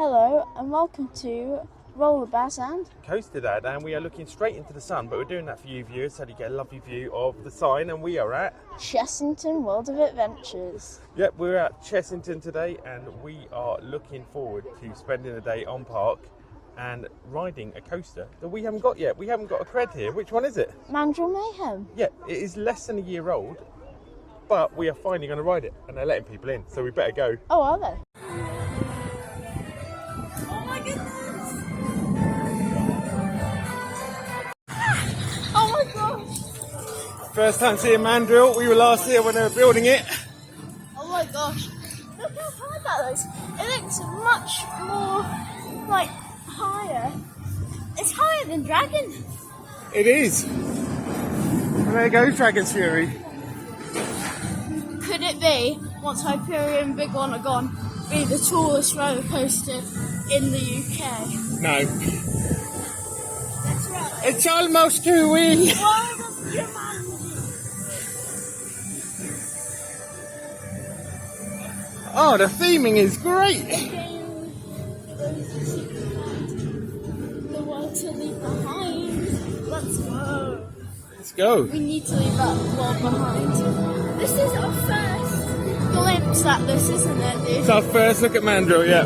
Hello and welcome to Rollercoaster and Coaster Dad, and we are looking straight into the sun, but we're doing that for you viewers so that you get a lovely view of the sign. And we are at Chessington World of Adventures. Yep, we're at Chessington today, and we are looking forward to spending a day on park and riding a coaster that we haven't got yet. We haven't got a cred here. Which one is it? Mandrill Mayhem. Yeah, it is less than a year old, but we are finally going to ride it, and they're letting people in, so we better go. Oh, are they? Oh my goodness! Oh my gosh! First time seeing Mandrill. We were last here when they were building it. Oh my gosh! Look how high that looks. It looks much more like higher. It's higher than Dragon. It is. And there goes Dragon's Fury. Could it be, once Hyperion and Big One are gone, be the tallest roller coaster in the UK? No. That's right. It's almost too wee. World of Jumanji. Oh, the theming is great. The world to leave behind. Let's go. Let's go. We need to leave that world behind. This is our first glimpse at this, isn't it, dude? It's our first look at Mandrill, yeah.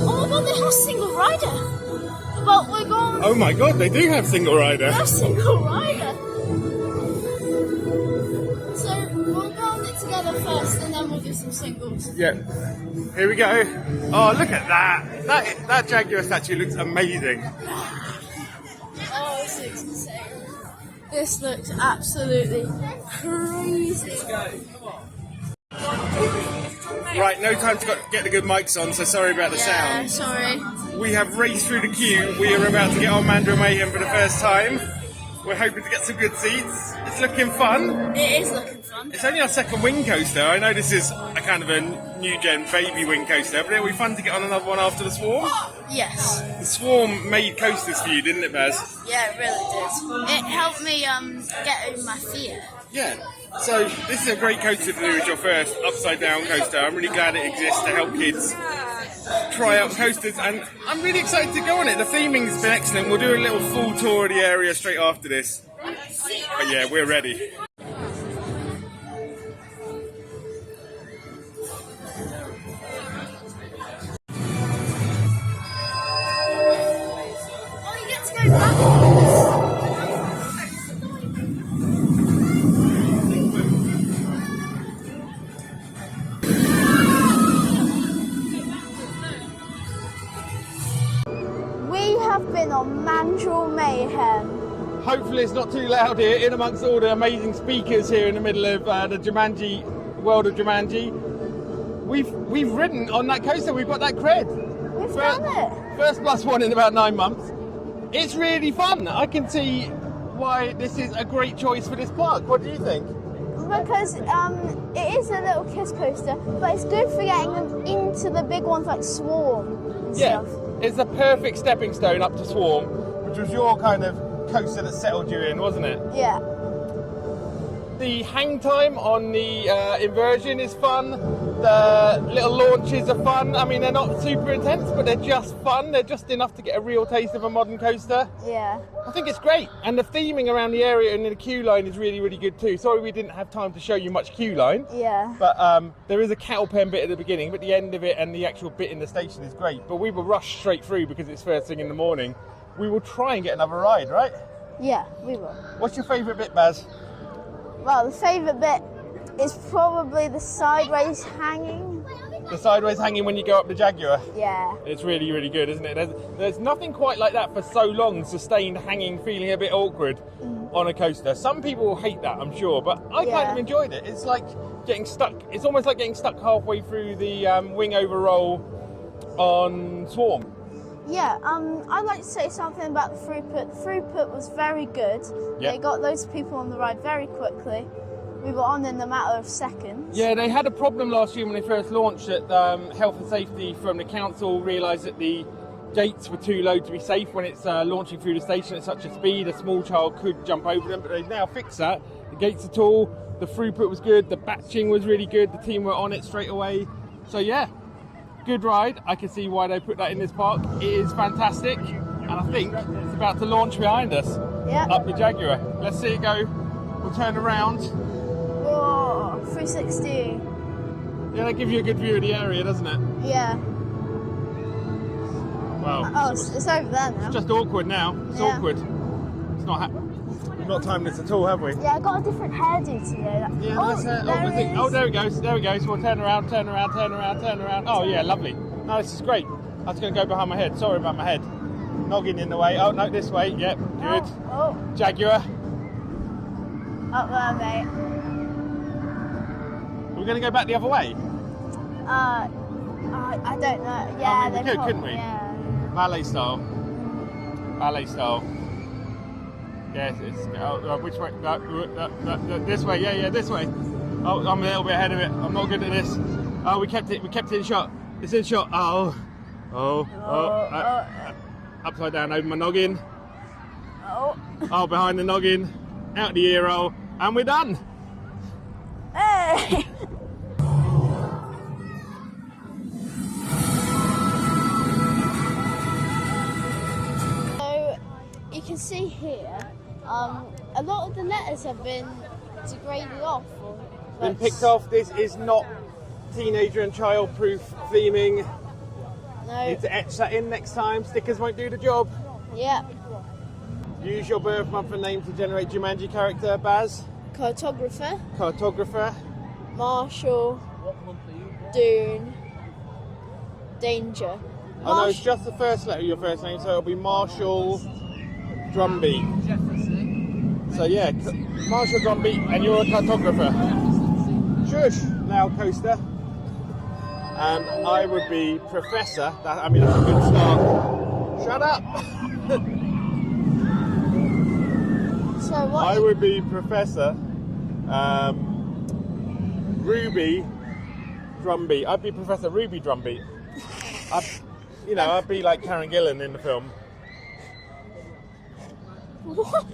Oh my god, they have single rider. But we're going. Oh my god, they do have single rider. They have single rider. So we'll go on it together first, and then we'll do some singles. Yeah. Here we go. Oh, look at that. That Jaguar statue looks amazing. Oh, this looks insane. This looks absolutely crazy. Let's go. Right, no time to get the good mics on, so sorry about the sound. Sorry. We have raced through the queue. We are about to get on Mandrill Mayhem for the first time. We're hoping to get some good seats. It's looking fun. It is looking fun. It's only our second wing coaster. I know this is a kind of a new gen baby wing coaster, but it'll be fun to get on another one after the Swarm. Yes. The Swarm made coasters for you, didn't it, Baz? Yeah, it really did. It helped me get over my fear. Yeah. So this is a great coaster to do as your first upside down coaster. I'm really glad it exists to help kids try out coasters, and I'm really excited to go on it. The theming's been excellent. We'll do a little full tour of the area straight after this. But yeah, we're ready. Oh, you get to go backwards. We have been on Mandrill Mayhem. Hopefully it's not too loud here, in amongst all the amazing speakers here in the middle of the Jumanji World of Jumanji. We've ridden on that coaster. We've got that cred. We've done it. First plus one in about 9 months. It's really fun. I can see why this is a great choice for this park. What do you think? Because it is a little kiss coaster, but it's good for getting them into the big ones like Swarm and Yeah, stuff. it's a perfect stepping stone up to Swarm, which was your kind of coaster that settled you in, wasn't it? Yeah. The hang time on the inversion is fun. The little launches are fun. I mean, they're not super intense, but they're just fun. They're just enough to get a real taste of a modern coaster. Yeah. I think it's great. And the theming around the area and the queue line is really, really good too. Sorry we didn't have time to show you much queue line. Yeah. But there is a cattle pen bit at the beginning, but the end of it and the actual bit in the station is great. But we will rush straight through because it's first thing in the morning. We will try and get another ride, right? Yeah, we will. What's your favourite bit, Baz? Well, the favourite bit is probably the sideways hanging. The sideways hanging when you go up the Jaguar. Yeah. It's really, really good, isn't it? There's nothing quite like that for so long, sustained hanging, feeling a bit awkward on a coaster. Some people will hate that, I'm sure, but I kind of enjoyed it. It's like getting stuck. It's almost like getting stuck halfway through the wing over roll on Swarm. Yeah, I'd like to say something about the throughput. The throughput was very good. Yep. They got those people on the ride very quickly. We were on in a matter of seconds. Yeah, they had a problem last year when they first launched it. Health and safety from the council realised that the gates were too low to be safe when it's launching through the station at such a speed. A small child could jump over them, but they've now fixed that. The gates are tall, the throughput was good, the batching was really good, the team were on it straight away. So yeah, good ride. I can see why they put that in this park. It is fantastic, and I think it's about to launch behind us. Yeah. Up the Jaguar. Let's see it go. We'll turn around. Oh, 360. Yeah, that gives you a good view of the area, doesn't it? Yeah. Well, Oh, it's over there now. it's just awkward now. It's awkward. It's not. We've not timed this at all, have we? Yeah, I got a different hairdo today. Yeah, let's, there it goes. There we go. So we'll turn around, turn around, turn around, turn around. Oh yeah, lovely. No, this is great. I was going to go behind my head. Sorry about my head. Noggin in the way. Oh no, this way. Yep, good. Oh. Jaguar. Up there, mate. We're going to go back the other way. I don't know. Yeah, I mean, we could, couldn't we? Yeah. Ballet style. Ballet style. Yes, it's which way? This way. Yeah, this way. Oh, I'm a little bit ahead of it. I'm not good at this. Oh, we kept it in shot. It's in shot. Upside down over my noggin. Oh, behind the noggin. Out the ear roll. And we're done. Hey! So, you can see here, a lot of the letters have been degraded off. Been picked off. This is not teenager and child-proof theming. No. Need to etch that in next time. Stickers won't do the job. Yeah. Use your birth month and name to generate Jumanji character, Baz. Cartographer. Marshall. Dune. Danger. Oh no, it's just the first letter of your first name, so it'll be Marshall Drumbeat. So yeah, Marshall Drumbeat, and you're a cartographer. Shush, loud coaster. And I would be Professor. That's a good start. Shut up. So what? I would be Professor Ruby Drumbeat. I'd be Professor Ruby Drumbeat. I'd be like Karen Gillan in the film. What?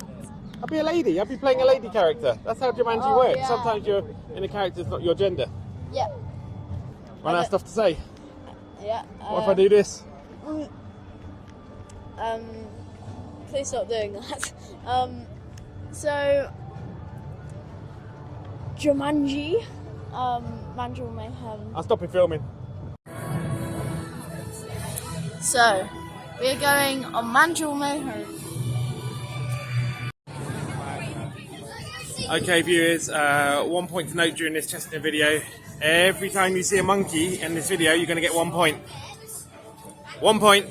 I'd be a lady. I'd be playing a lady character. That's how Jumanji works. Yeah. Sometimes you're in a character that's not your gender. Yeah. Run out of stuff to say. Yeah. What if I do this? Please stop doing that. So Jumanji, Mandrill Mayhem. I'll stop filming. So we're going on Mandrill Mayhem. Okay, viewers. 1 point to note during this Chessington video: every time you see a monkey in this video, you're going to get 1 point. 1 point.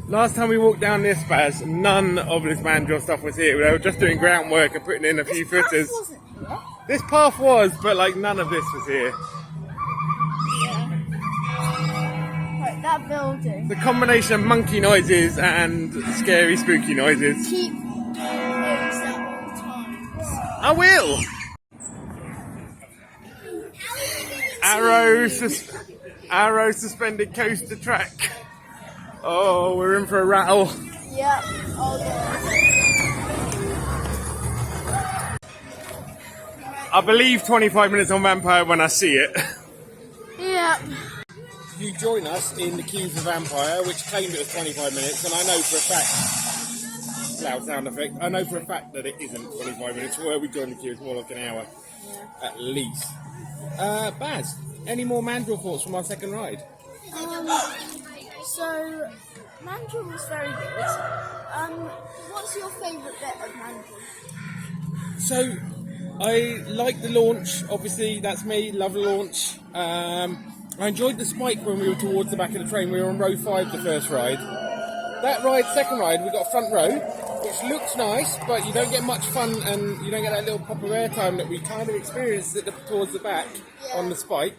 Last time we walked down this Baz, none of this Mandrill stuff was here. They were just doing groundwork and putting in a few footers. Wasn't here. This path was, but like none of this was here. Yeah. Right, that building. The combination of monkey noises and scary, spooky noises. Keep doing those at all times. I will. Arrow suspended coaster track. Oh, we're in for a rattle. Yeah. Oh, I believe 25 minutes on Vampire when I see it. yeah. You join us in the queue for Vampire, which claimed it was 25 minutes, and I know for a fact, loud sound effect, I know for a fact that it isn't 25 minutes. Where we joined the queue, it's more like an hour, at least. Baz, any more Mandrill thoughts from our second ride? So, Mandrill was very good. What's your favourite bit of Mandrill? So, I like the launch, obviously, that's me, love the launch. I enjoyed the spike when we were towards the back of the train. We were on row 5 the first ride. That ride, second ride, we got a front row. which looks nice, but you don't get much fun and you don't get that little pop of airtime that we kind of experienced towards the back on the spike.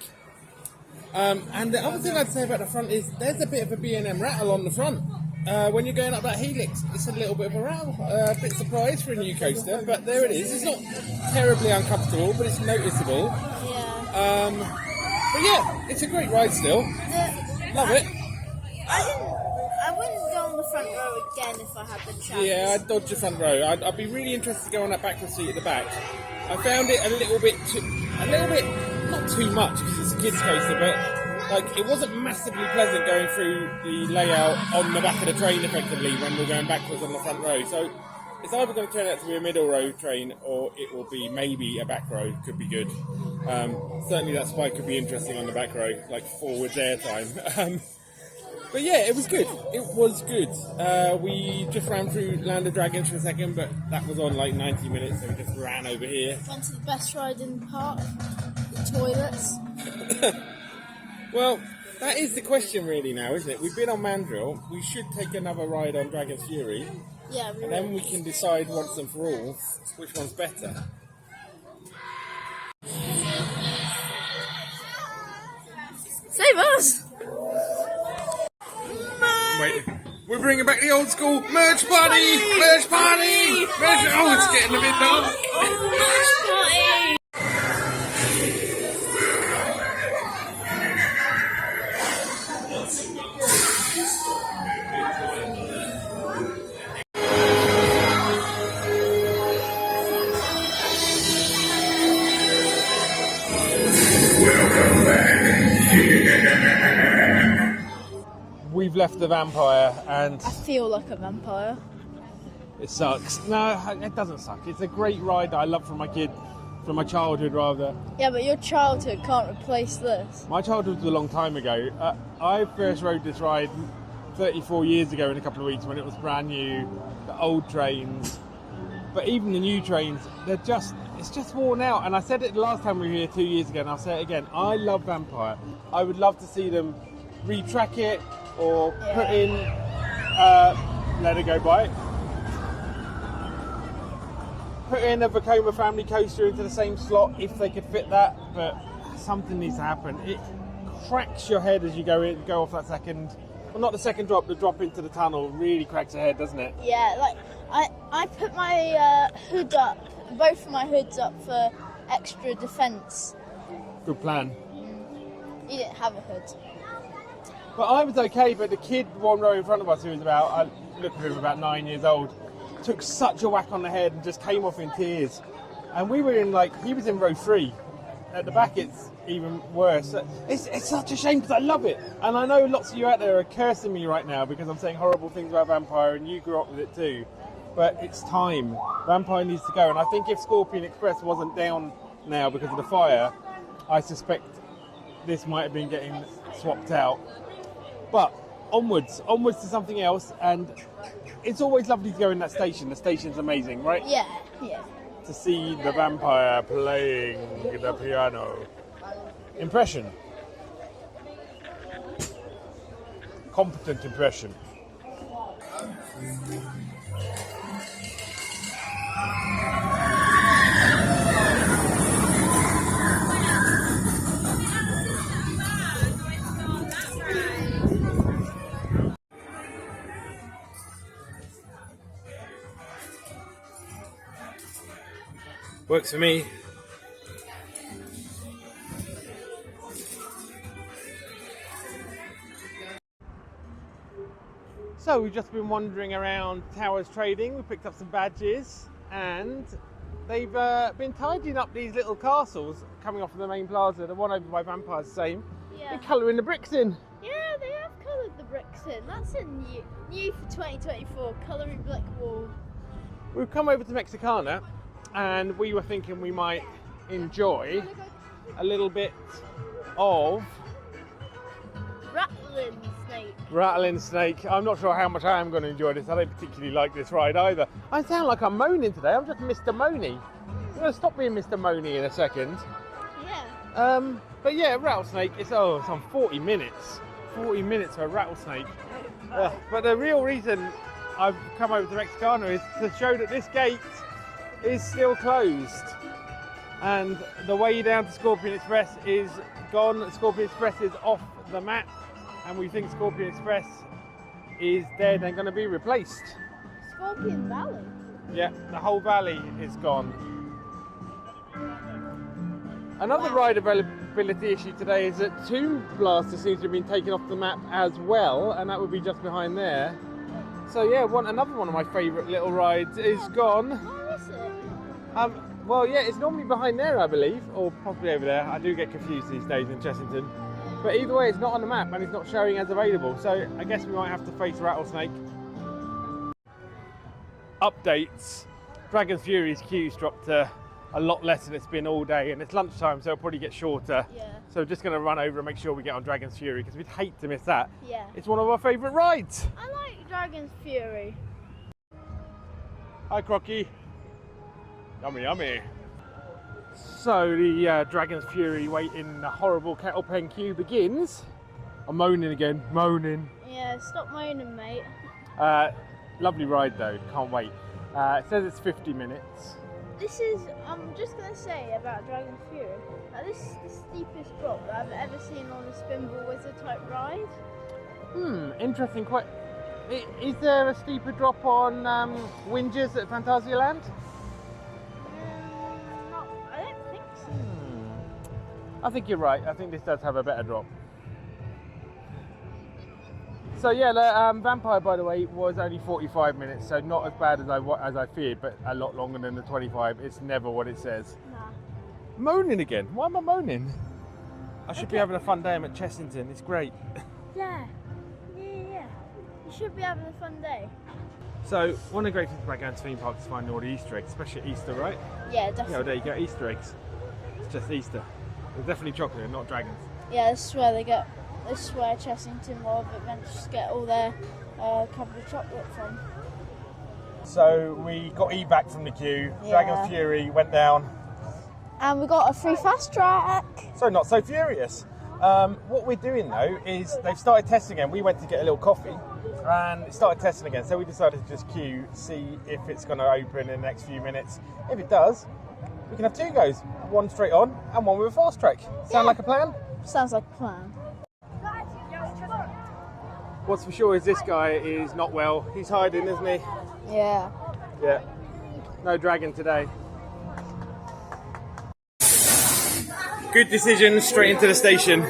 And the other thing I'd say about the front is there's a bit of a B&M rattle on the front. When you're going up that helix, it's a little bit of a rattle. A bit surprised for a new coaster, but there it is. It's not terribly uncomfortable, but it's noticeable. Yeah. But yeah, it's a great ride still. Love it. I wouldn't go on the front row again if I had the chance. Yeah, I'd dodge the front row. I'd be really interested to go on that backless seat at the back. I found it a little bit, not too much because it's a kids coaster, but like it wasn't massively pleasant going through the layout on the back of the train effectively when we're going backwards on the front row. So it's either going to turn out to be a middle row train or it will be maybe a back row. Could be good. Certainly that spike could be interesting on the back row, like forwards airtime. But yeah, it was good. It was good. We just ran through Land of Dragons for a second, but that was on like 90 minutes, so we just ran over here. Went to the best ride in the park, the toilets. Well, that is the question really now, isn't it? We've been on Mandrill. We should take another ride on Dragon's Fury. Yeah, and then we can decide once and for all which one's better. Save us! Wait, we're bringing back the old school merch party! Merch party! Merch. Oh, it's getting a bit dark. Merch party! We've left the Vampire and I feel like a vampire. it sucks. No, it doesn't suck. It's a great ride that I love from my childhood rather. Yeah, but your childhood can't replace this. My childhood was a long time ago. I first rode this ride 34 years ago in a couple of weeks when it was brand new, the old trains. But even the new trains, it's just worn out. And I said it the last time we were here 2 years ago, and I'll say it again. I love Vampire. I would love to see them retrack it or put in Let It Go By. Put in a Vekoma family coaster into the same slot if they could fit that, but something needs to happen. It cracks your head as you go off that second, well, not the second drop, the drop into the tunnel really cracks your head, doesn't it? Yeah, like I put my hood up, both of my hoods up for extra defence. Good plan. You didn't have a hood. But I was okay, but the kid one row in front of us, who was I looked at him about 9 years old, took such a whack on the head and just came off in tears. And we were he was in row 3. At the back it's even worse. It's such a shame because I love it. And I know lots of you out there are cursing me right now because I'm saying horrible things about Vampire and you grew up with it too. But it's time. Vampire needs to go. And I think if Scorpion Express wasn't down now because of the fire, I suspect this might have been getting swapped out. But onwards to something else, and it's always lovely to go in that station. The station's amazing, right? Yeah. To see the Vampire playing the piano. Impression. Competent impression. Works for me. So we've just been wandering around Towers Trading. We picked up some badges and they've been tidying up these little castles coming off of the main plaza. The one over by Vampire's the same. Yeah. They're colouring the bricks in. Yeah, they have coloured the bricks in. That's a new for 2024, colouring brick wall. We've come over to Mexicana and we were thinking we might enjoy a little bit of Rattling Snake. I'm not sure how much I am going to enjoy this. I don't particularly like this ride either. I sound like I'm moaning today. I'm just Mr. Moany. I'm going to stop being Mr. Moany in a second. Yeah. But yeah, Rattlesnake. It's on 40 minutes. 40 minutes for a Rattlesnake. But the real reason I've come over to Mexicana is to show that this gate is still closed. And the way down to Scorpion Express is gone. Scorpion Express is off the map, and we think Scorpion Express is dead and going to be replaced. Scorpion Valley? Yeah, the whole valley is gone. Another ride availability issue today is that Tomb Blaster seems to have been taken off the map as well, and that would be just behind there. So yeah, another one of my favourite little rides is gone. Where is it? Well, yeah, it's normally behind there, I believe, or possibly over there. I do get confused these days in Chessington. But either way, it's not on the map and it's not showing as available. So I guess we might have to face Rattlesnake. Updates. Dragon's Fury's queue's dropped a lot less than it's been all day, and it's lunchtime, so it'll probably get shorter. Yeah. So we're just going to run over and make sure we get on Dragon's Fury, because we'd hate to miss that. Yeah. It's one of our favourite rides. I like Dragon's Fury. Hi, Crocky. Yummy, yummy. So the Dragon's Fury wait in the horrible kettle pen queue begins. I'm moaning again, moaning. Yeah, stop moaning, mate. Lovely ride though, can't wait. It says it's 50 minutes. This is, I'm just going to say about Dragon's Fury, this is the steepest drop that I've ever seen on a Spinball Wizard type ride. Interesting. Is there a steeper drop on Winges at Phantasialand? I don't think so. I think you're right. I think this does have a better drop. So yeah, the Vampire, by the way, was only 45 minutes, so not as bad as I feared, but a lot longer than the 25. It's never what it says. Nah. Moaning again. Why am I moaning? I should be having a fun day. I'm at Chessington. It's great. Yeah. You should be having a fun day. So one of the great things about going to theme parks is finding all the Easter eggs, especially at Easter, right? Yeah, definitely. Yeah, there you go, Easter eggs. It's just Easter. There's definitely chocolate, not dragons. Yeah, this is where Chessington World of Eggs get all their covered chocolate from. So we got E back from the queue. Yeah. Dragon's Fury went down. And we got a free fast track. So not so furious. What we're doing though is they've started testing again. We went to get a little coffee and it started testing again. So we decided to just queue, see if it's going to open in the next few minutes. If it does, we can have two goes. One straight on and one with a fast track. Sound like a plan? Sounds like a plan. What's for sure is this guy is not well. He's hiding, isn't he? Yeah. Yeah. No dragon today. Good decision, straight into the station.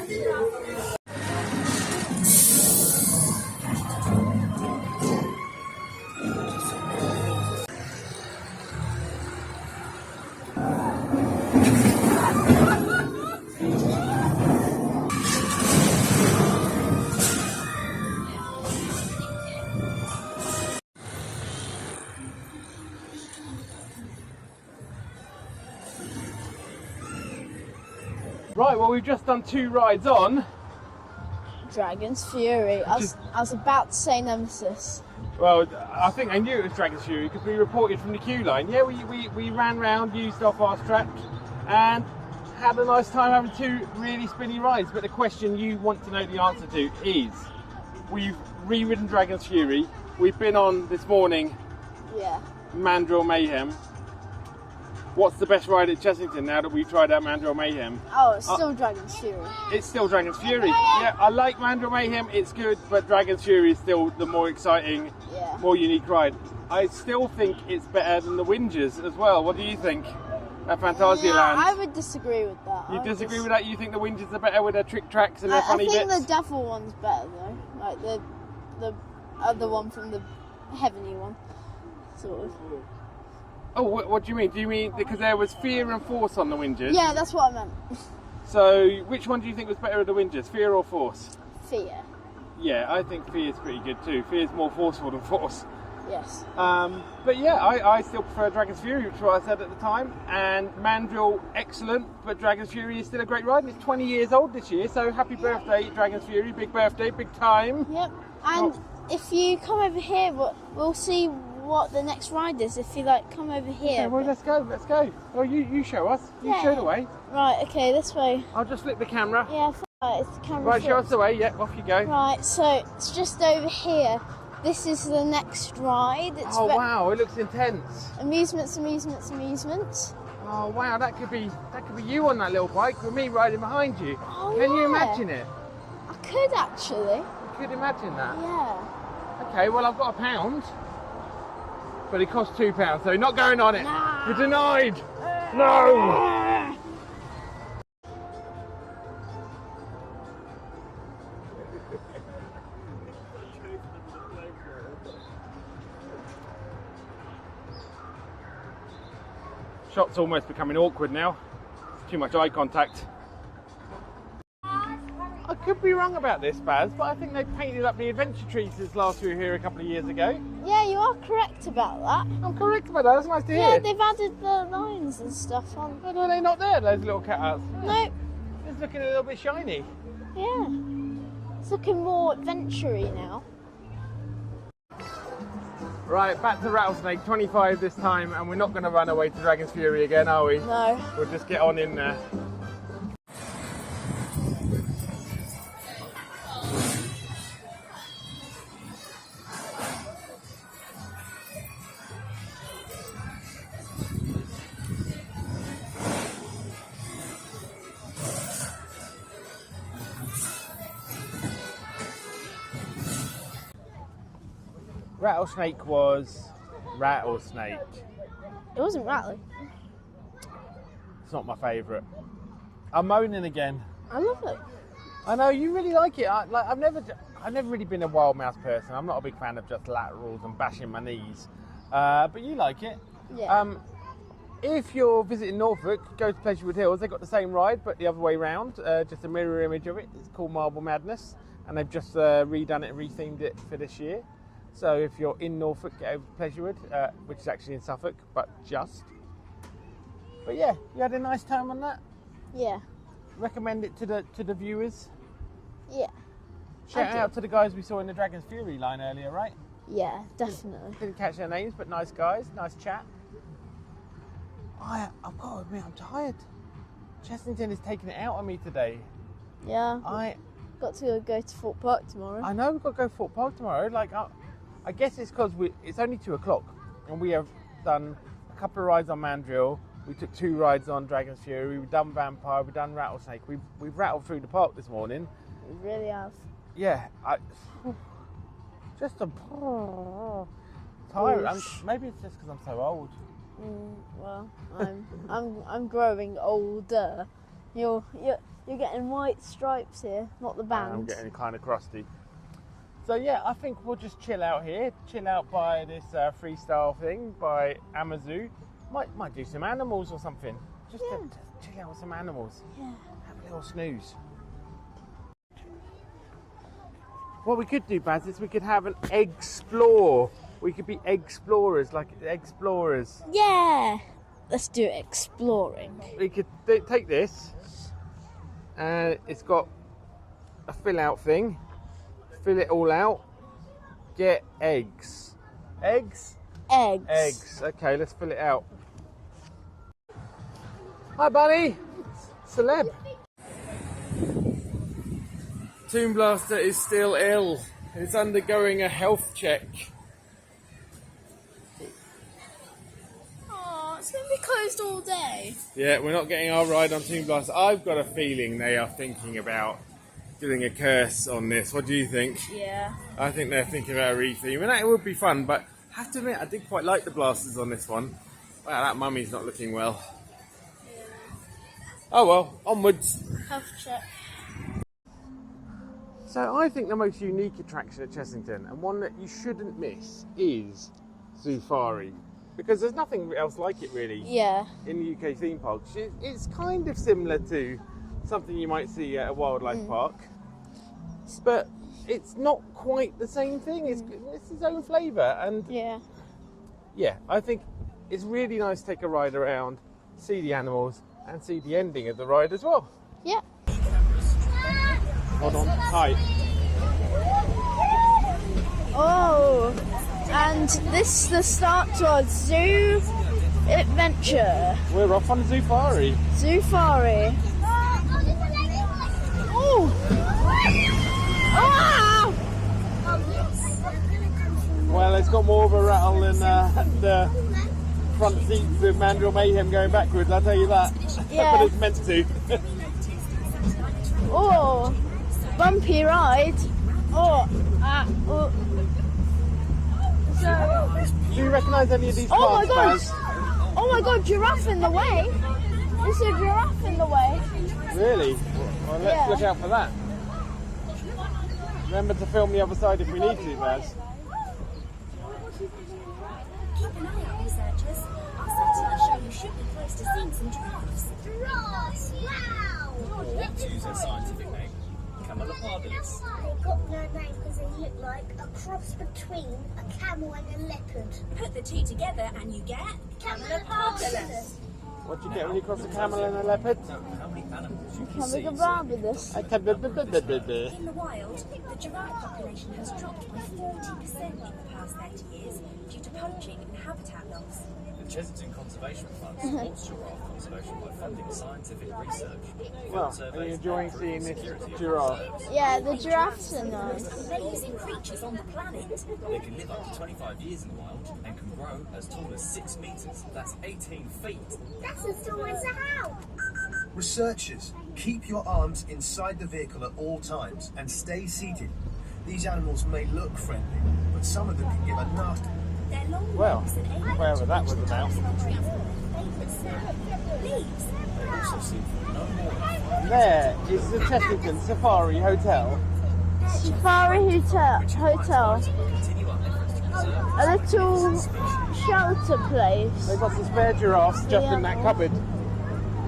Right, well we've just done two rides on. Dragon's Fury. I was about to say Nemesis. Well, I think I knew it was Dragon's Fury because we reported from the queue line. Yeah, we ran round, used our fast track and had a nice time having two really spinny rides. But the question you want to know the answer to is, we've re-ridden Dragon's Fury. We've been on this morning, Yeah. Mandrill Mayhem. What's the best ride at Chessington now that we've tried out Mandrill Mayhem? Oh, it's still Dragon's Fury. It's still Dragon's Fury. Yeah, I like Mandrill Mayhem, it's good, but Dragon's Fury is still the more exciting, more unique ride. I still think it's better than the Winges as well. What do you think at Phantasialand? Yeah, I would disagree with that. You disagree with that? You think the Winges are better with their trick tracks and their funny bits? I think the devil one's better though. Like the other one from the heavenly one, sort of. Oh, what do you mean? Do you mean because there was Fear and Force on the Winges? Yeah, that's what I meant. So, which one do you think was better of the Winges, Fear or Force? Fear. Yeah, I think Fear's pretty good too. Fear's more forceful than Force. Yes. But yeah, I still prefer Dragon's Fury, which is what I said at the time. And Mandrill, excellent, but Dragon's Fury is still a great ride. It's 20 years old this year, so happy birthday, Dragon's Fury. Big birthday, big time. Yep. And if you come over here, we'll see what the next ride is. If you come over here. Okay, well, let's go. Oh, you show us. You show the way. Right, okay, this way. I'll just flip the camera. Yeah, it's the camera. Right, show us the way. Yeah, off you go. Right, so it's just over here. This is the next ride. It's Oh wow, it looks intense. Amusements, amusements, amusements. Oh wow, that could be you on that little bike with me riding behind you. Oh, Can you yeah. imagine it? I could actually. You could imagine that. Yeah. Okay, well I've got £1, but it costs £2, so you're not going on it. Nah. You're denied. No. Shot's almost becoming awkward now. Too much eye contact. I could be wrong about this, Baz, but I think they painted up the adventure trees since last we were here a couple of years ago. Yeah, you are correct about that. I'm correct about that, that's nice to hear. Yeah, they've added the lines and stuff on. Oh, no, they're not there, those little cutouts. No. It's looking a little bit shiny. Yeah. It's looking more adventure-y now. Right, back to Rattlesnake, 25 this time, and we're not going to run away to Dragon's Fury again, are we? No. We'll just get on in there. Rattlesnake was Rattlesnake. It wasn't rattling. It's not my favourite. I'm moaning again. I love it. I know you really like it. I've never really been a wild mouse person. I'm not a big fan of just laterals and bashing my knees. But you like it. Yeah. If you're visiting Norfolk, go to Pleasurewood Hills. They've got the same ride, but the other way round. Just a mirror image of it. It's called Marble Madness, and they've just redone it and rethemed it for this year. So if you're in Norfolk, get over to Pleasurewood, which is actually in Suffolk, but just. But yeah, you had a nice time on that. Yeah. Recommend it to the viewers. Yeah. Shout out to the guys we saw in the Dragon's Fury line earlier, right? Yeah, definitely. Didn't catch their names, but nice guys, nice chat. I've got to admit, I'm tired. Chessington is taking it out on me today. Yeah. I Got to go to Fort Park tomorrow. know we've got to go to Fort Park tomorrow. Like, I guess it's because it's only 2 o'clock, and we have done a couple of rides on Mandrill. We took 2 rides on Dragon's Fury. We've done Vampire. We've done Rattlesnake. We've rattled through the park this morning. We really have. Yeah, just a tired. Maybe it's just because I'm so old. Well, I'm growing older. You're getting white stripes here, not the band. I'm getting kind of crusty. So yeah, I think we'll just chill out here. Chill out by this freestyle thing by Amazoo. Might do some animals or something. Just to chill out with some animals. Yeah. Have a little snooze. What we could do, Baz, is we could have an explore. We could be explorers, like explorers. Yeah. Let's do exploring. We could take this, and it's got a fill out thing. Fill it all out. Get eggs. Eggs? Eggs. Eggs. Okay, let's fill it out. Hi, Bunny. Celeb. Toon Blaster is still ill. It's undergoing a health check. Oh, it's going to be closed all day. Yeah, we're not getting our ride on Toon Blaster. I've got a feeling they are thinking about doing a curse on this. What do you think? Yeah. I think they're thinking about a retheme, and that would be fun, but I have to admit, I did quite like the blasters on this one. Wow, that mummy's not looking well. Yeah. Oh well, onwards. Health check. So I think the most unique attraction at Chessington, and one that you shouldn't miss, is Zoofari. Because there's nothing else like it really Yeah. in the UK theme parks. It's kind of similar to something you might see at a wildlife park, but it's not quite the same thing. It's its own flavour, and yeah, I think it's really nice to take a ride around, see the animals, and see the ending of the ride as well. Yeah. Hold on, tight. Oh, and this is the start to our zoo adventure. We're off on Zoofari. Zoofari. Oh! Wow! Well, it's got more of a rattle than the front seats of Mandrill Mayhem going backwards, I'll tell you that. Yeah. But it's meant to. Oh, bumpy ride. Oh, oh. So, Do you recognise any of these oh my parts, gosh! Baz? Oh my god, giraffe in the way. There's a giraffe in the way. Really? Well, let's look out for that. Remember to film the other side if we need to, Baz. Keep an eye out, researchers. Our satellite show you should be close to seeing some giraffes. Giraffes! Wow! To use their scientific name, camelopardalis. They got no name because they look like a cross between a camel and a leopard. Put the two together and you get camelopardalis. What do you get when you cross a camel and a leopard? Know how many animals you can Can we see. go round with this? In the wild, the giraffe population has dropped by 40% in the past 30 years due to poaching and habitat loss. The Chessington Conservation Fund supports giraffe conservation by funding scientific research. Well, are you enjoying seeing this giraffe? Yeah, the giraffes are nice. Amazing creatures on the planet. They can live up to 25 years in the wild and can grow as tall as 6 metres. That's 18 feet. That's as tall as a house. Researchers, keep your arms inside the vehicle at all times and stay seated. These animals may look friendly, but some of them can give a nasty. Their long Well, legs and eight wherever that was about. leaves. They also see for no more than 5 There is the Chessington Safari Hotel. Safari Hotel. continue on efforts to preserve A little shelter place. They've got some spare giraffes just in that cupboard.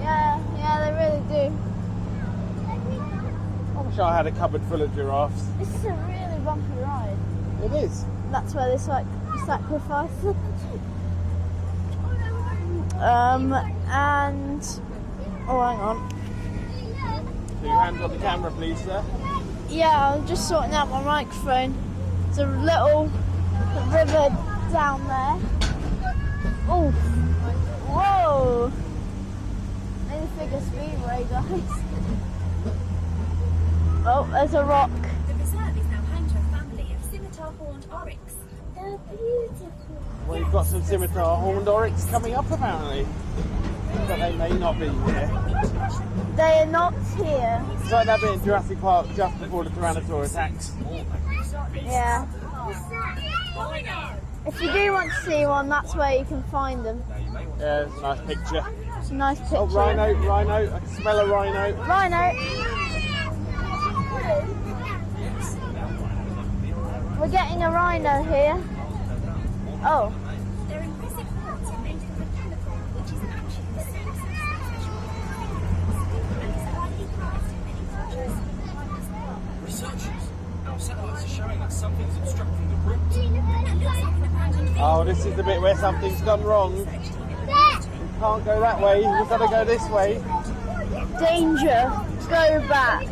Yeah, they really do. I wish I had a cupboard full of giraffes. This is a really bumpy ride. It is. That's where they sacrifice them. And oh, hang on. Two hands on the camera, please, sir. Yeah, I'm just sorting out my microphone. There's a little river down there. Oh, whoa! Maybe figure speedway, guys. Oh, there's a rock. The reserve is now home to a family of scimitar-horned oryx. They're beautiful. Well, you've got some scimitar horned oryx coming up, apparently. But they may not be here. They are not here. It's like that bit in Jurassic Park just before the Tyrannosaur attacks. Yeah. If you do want to see one, that's where you can find them. Yeah, it's a nice picture. It's a nice picture. Oh, rhino. I can smell a rhino. Rhino. We're getting a rhino here. Oh. Their impressive horns are made from a chemical which is actually the same and is highly prized in many cultures. researchers. Our satellites are showing us something's obstructing the route. That looks like an abandoned field. Oh, this is the bit where something's gone wrong. We can't go that way. We've got to go this way. Danger. Go back.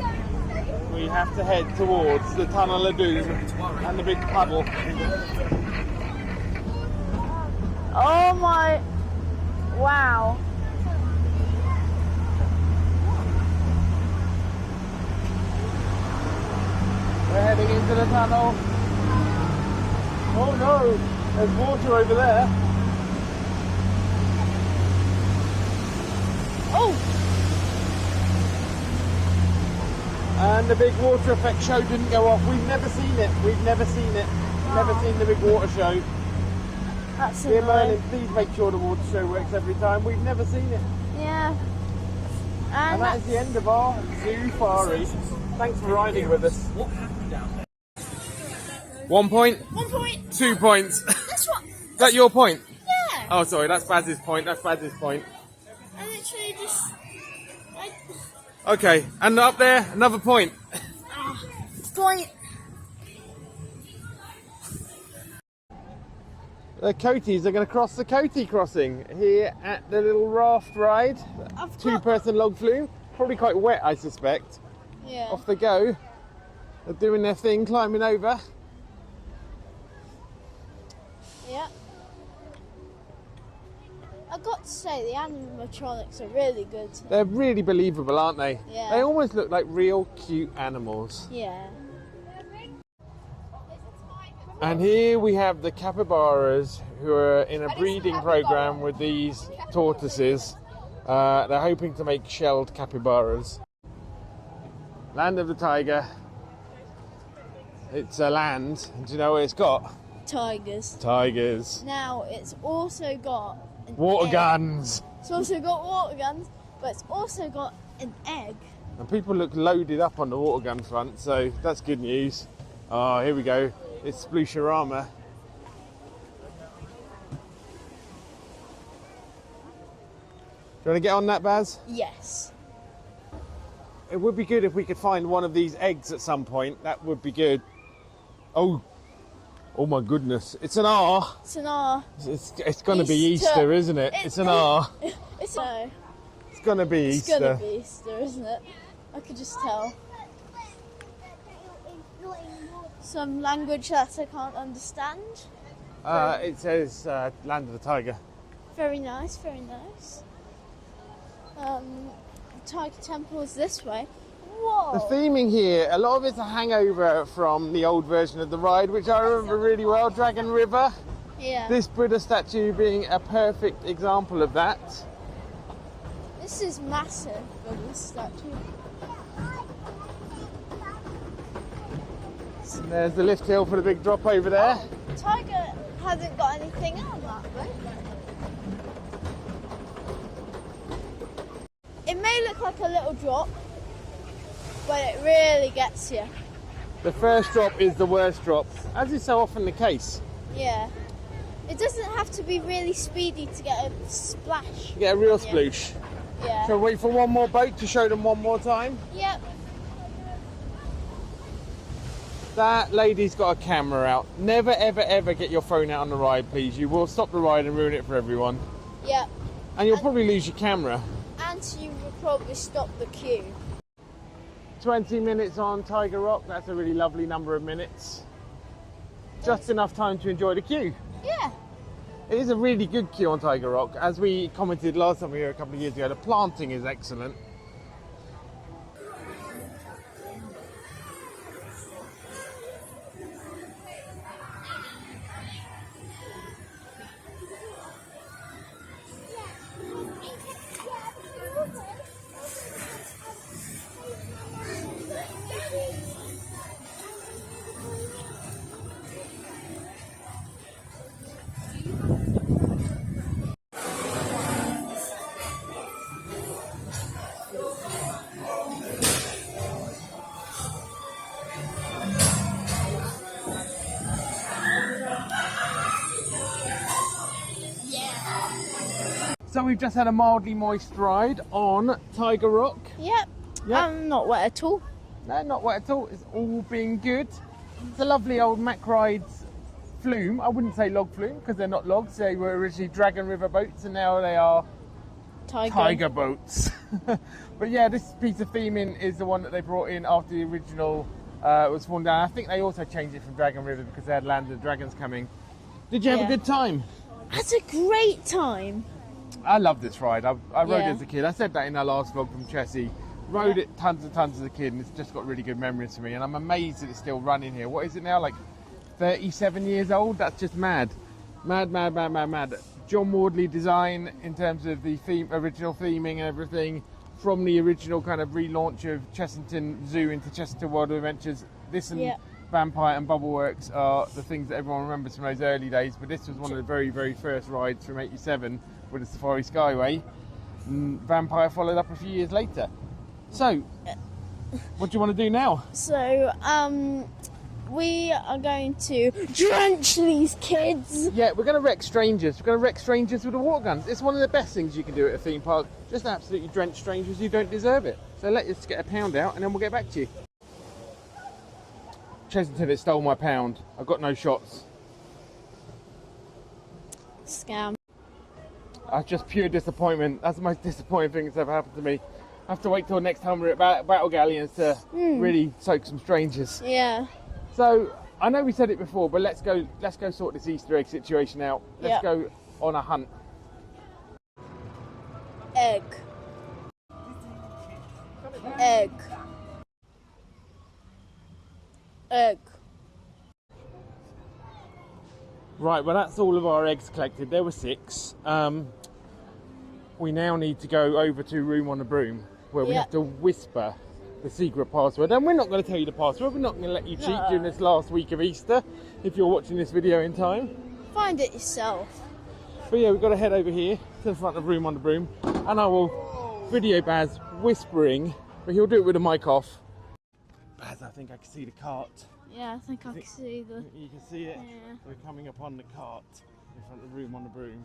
We have to head towards the Tunnel of Doom and the big puddle. Oh my. Wow. We're heading into the tunnel. Oh no, there's water over there. Oh. And the big water effect show didn't go off. We've never seen it. Never seen the big water show. That's Dear Merlin, annoying. please make sure the water show works every time. We've never seen it. Yeah. And that is the end of our Zoofari. Thanks for riding with us. What happened down there? 1 point? 1 point. 2 points. That's what. Is that your point? Yeah. Oh, sorry, that's Baz's point. That's Baz's point. I literally just. Okay, and up there, another point. Point. The Coaties are going to cross the Coatee crossing here at the little raft ride. I've got- Two-person log flume. Probably quite wet, I suspect. Yeah. Off they go. They're doing their thing, climbing over. Yeah. I've got to say, the animatronics are really good. They're really believable, aren't they? Yeah. They almost look like real cute animals. Yeah. And here we have the capybaras who are in a breeding program with these tortoises. They're hoping to make shelled capybaras. Land of the tiger. It's a land. Do you know what it's got? Tigers. Tigers. Now, it's also got an Water egg. guns. It's also got water guns, but it's also got an egg. And people look loaded up on the water gun front, so that's good news. Oh, here we go. It's Sploosharama. Do you want to get on that, Baz? Yes. It would be good if we could find one of these eggs at some point. That would be good. Oh my goodness. It's an R. It's an R. It's going to be Easter, isn't it? It's an R. It's going to be Easter. It's going to be Easter, isn't it? I could just tell. Some language that I can't understand. It says Land of the Tiger. Very nice, very nice. Tiger Temple is this way. Whoa! The theming here, a lot of it's a hangover from the old version of the ride, which I remember really well, Dragon River. Yeah. This Buddha statue being a perfect example of that. This is massive for this statue. And there's the lift hill for the big drop over there. Tiger hasn't got anything on that one. It may look like a little drop, but it really gets you. The first drop is the worst drop, as is so often the case. Yeah. It doesn't have to be really speedy to get a splash. You get a real sploosh. Yeah. So wait for one more boat to show them one more time. Yep. That lady's got a camera out. Never, ever, ever get your phone out on the ride, please. You will stop the ride and ruin it for everyone. Yep. And you'll probably lose your camera. And you will probably stop the queue. 20 minutes on Tiger Rock. That's a really lovely number of minutes. Just enough time to enjoy the queue. Yeah. It is a really good queue on Tiger Rock. As we commented last time we were here a couple of years ago, the planting is excellent. So we've just had a mildly moist ride on Tiger Rock. Yep. Yep. Not wet at all. No, not wet at all. It's all been good. It's a lovely old Mack Rides flume. I wouldn't say log flume because they're not logs. They were originally Dragon River boats and now they are Tiger boats. But yeah, this piece of theming is the one that they brought in after the original was fallen down. I think they also changed it from Dragon River because they had Land of the Dragons coming. Did you have a good time? That's a great time. I love this ride. I rode it Yeah. as a kid. I said that in our last vlog from Chessie. Rode it tons and tons as a kid and it's just got really good memories for me. And I'm amazed that it's still running here. What is it now? Like 37 years old? That's just mad. Mad, mad, mad, mad, mad. John Wardley design in terms of the original theming and everything. From the original kind of relaunch of Chessington Zoo into Chessington World of Adventures. This and Vampire and Bubbleworks are the things that everyone remembers from those early days. But this was one of the very, very first rides from '87 with the Safari Skyway. And Vampire followed up a few years later. So, what do you want to do now? So, we are going to drench these kids. Yeah, we're going to wreck strangers. We're going to wreck strangers with the water guns. It's one of the best things you can do at a theme park. Just absolutely drench strangers who don't deserve it. So let's get a pound out and then we'll get back to you. Chessington, it stole my pound. I've got no shots. Scam. That's just pure disappointment. That's the most disappointing thing that's ever happened to me. I have to wait till next time we're at Battle Galleons to really soak some strangers. Yeah. So I know we said it before, but let's go sort this Easter egg situation out. Let's go on a hunt. Egg. Egg. Egg. Right, well that's all of our eggs collected. There were 6. We now need to go over to Room on a Broom, where we have to whisper the secret password. And we're not going to tell you the password. We're not going to let you cheat during this last week of Easter, if you're watching this video in time. Find it yourself. But yeah, we've got to head over here to the front of Room on the Broom, and I will video Baz whispering, but he'll do it with the mic off. Baz, I think I can see the cart. Yeah, I think I can see the... You can see it? Yeah. We're coming upon the cart in front of Room on the Broom.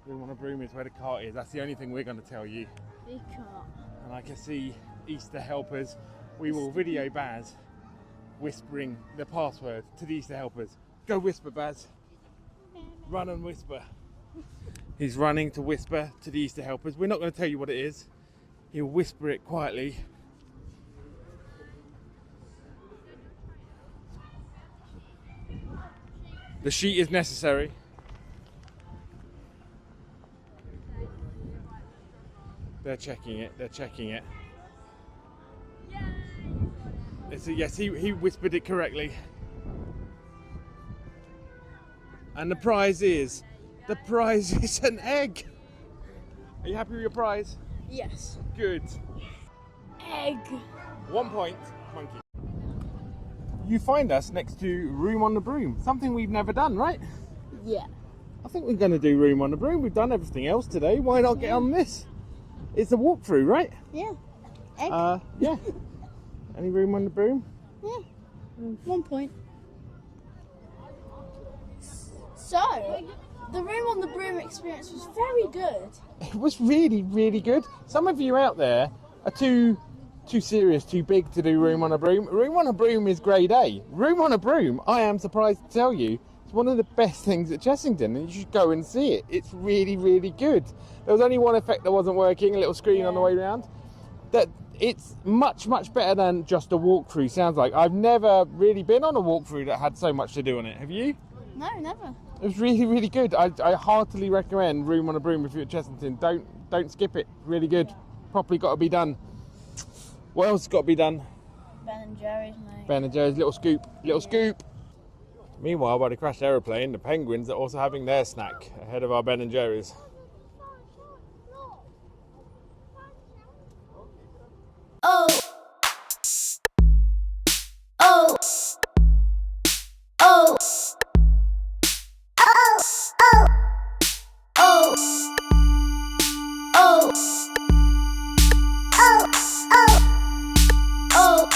Room on the Broom is where the cart is. That's the only thing we're going to tell you. The cart. And I can see Easter helpers. We will video Baz whispering the password to the Easter helpers. Go whisper, Baz. Run and whisper. He's running to whisper to the Easter helpers. We're not going to tell you what it is. He'll whisper it quietly. The sheet is necessary. They're checking it. They're checking it. It's a yes. He whispered it correctly. And the prize is an egg. Are you happy with your prize? Yes. Good. Egg. 1 point, monkey. You find us next to Room on the Broom. Something we've never done, right? Yeah. I think we're going to do Room on the Broom. We've done everything else today. Why not get on this? It's a walkthrough, right? Yeah. Egg. Yeah. Any Room on the Broom? Yeah. 1 point. So, the Room on the Broom experience was very good. It was really, really good. Some of you out there are too serious, too big to do Room on a Broom. Room on a Broom is grade A. Room on a Broom, I am surprised to tell you, it's one of the best things at Chessington, and you should go and see it. It's really, really good. There was only one effect that wasn't working, a little screen on the way around. That it's much, much better than just a walkthrough, sounds like. I've never really been on a walkthrough that had so much to do on it. Have you? No, never. It was really, really good. I heartily recommend Room on a Broom if you're at Chessington. Don't skip it. Really good. Properly got to be done. What else has got to be done? Ben and Jerry's, mate. Ben and Jerry's little scoop. Little scoop. Meanwhile, by the crashed aeroplane, the penguins are also having their snack ahead of our Ben and Jerry's. Oh. Oh. Oh. Oh. Oh. Oh. Oh. Oh. Oh.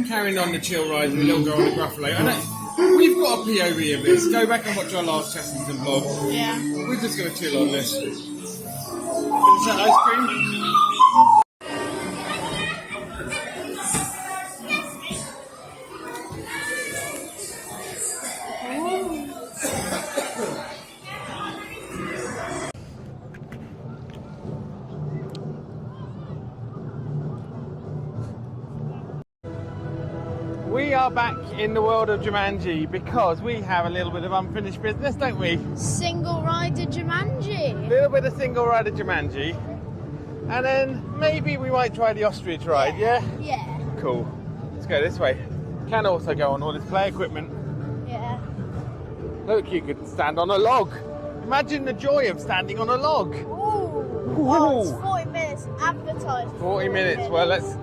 Carrying on the chill ride with a little girl on the Gruffalo. I know we've got a POV of this. Go back and watch our last Chessington vlog. Yeah. We're just going to chill on this. Finish that ice cream. We are back in the world of Jumanji because we have a little bit of unfinished business, don't we? Single rider Jumanji. A little bit of single rider Jumanji. And then maybe we might try the ostrich ride, yeah? Yeah. Cool. Let's go this way. Can also go on all this play equipment. Yeah. Look, you could stand on a log. Imagine the joy of standing on a log. Ooh. Oh, it's 40 minutes advertised. 40 minutes. Well, let's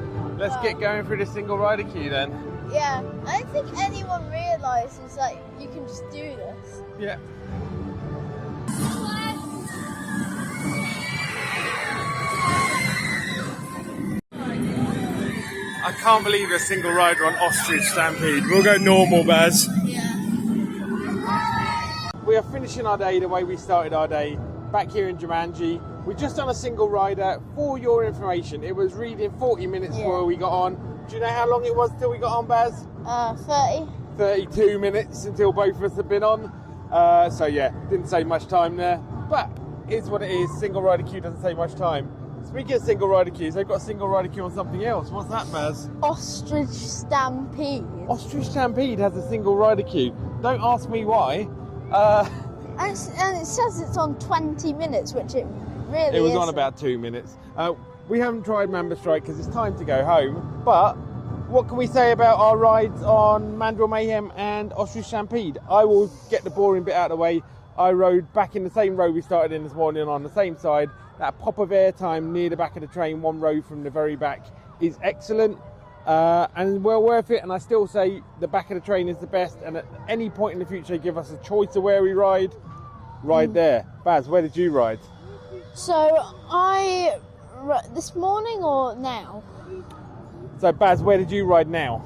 get going through the single rider queue then. Yeah, I don't think anyone realises that you can just do this. Yeah. I can't believe a single rider on Ostrich Stampede. We'll go normal, Baz. Yeah. We are finishing our day the way we started our day, back here in Jumanji. We've just done a single rider. For your information, it was reading 40 minutes before we got on. Do you know how long it was till we got on, Baz? 30. 32 minutes until both of us have been on. So yeah, didn't save much time there. But it's what it is. Single rider queue doesn't save much time. Speaking of single rider queues, they've got a single rider queue on something else. What's that, Baz? Ostrich Stampede. Ostrich Stampede has a single rider queue. Don't ask me why. And it says it's on 20 minutes, which it really It was isn't. on about 2 minutes. We haven't tried Mamba Strike because it's time to go home, but what can we say about our rides on Mandrill Mayhem and Ostrich Stampede? I will get the boring bit out of the way. I rode back in the same row we started in this morning on the same side. That pop of air time near the back of the train, one row from the very back, is excellent and well worth it. And I still say the back of the train is the best, and at any point in the future give us a choice of where we ride there. Baz, where did you ride? So this morning or now? So Baz, where did you ride now?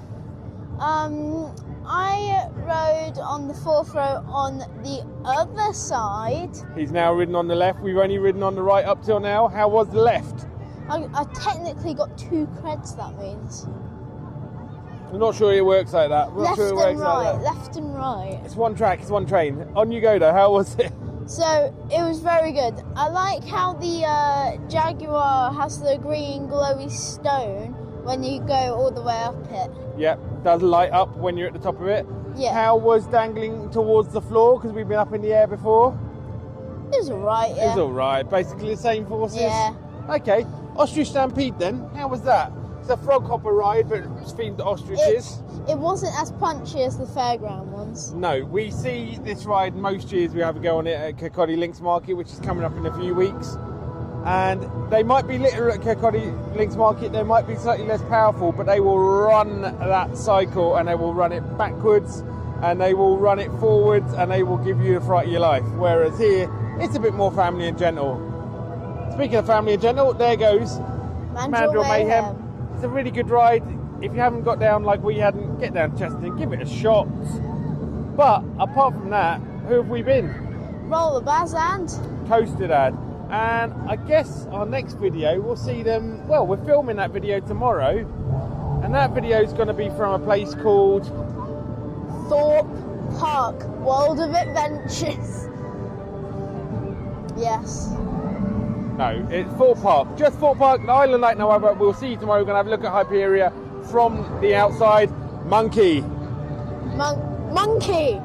I rode on the 4th row on the other side. He's now ridden on the left. We've only ridden on the right up till now. How was the left? I technically got 2 creds, that means. I'm not sure it works like that. I'm not sure it works like that. Left and right. It's one track, it's one train. On you go though, how was it? So it was very good. I like how the Jaguar has the green glowy stone when you go all the way up it. Yep, does light up when you're at the top of it. Yeah. How was dangling towards the floor? Because we've been up in the air before. It was alright, yeah. It was alright, basically the same forces. Yeah. Okay, Ostrich Stampede then, how was that? It's a frog hopper ride, but it's themed to ostriches. It wasn't as punchy as the fairground ones. No, we see this ride most years. We have a go on it at Kirkcaldy Links Market, which is coming up in a few weeks. And they might be littler at Kirkcaldy Links Market, they might be slightly less powerful, but they will run that cycle and they will run it backwards and they will run it forwards and they will give you the fright of your life. Whereas here, it's a bit more family and gentle. Speaking of family and gentle, there goes Mandrill Mayhem. It's a really good ride. If you haven't got down like we hadn't, get down to Chessington, give it a shot. But apart from that, who have we been? Roller Baz and Coaster Dad. And I guess our next video, we'll see them, well, we're filming that video tomorrow. And that video is going to be from a place called Thorpe Park World of Adventures. Yes. No, it's Fort Park. Just Fort Park, the island like no other. We'll see you tomorrow. We're going to have a look at Hyperia from the outside. Monkey. Monkey.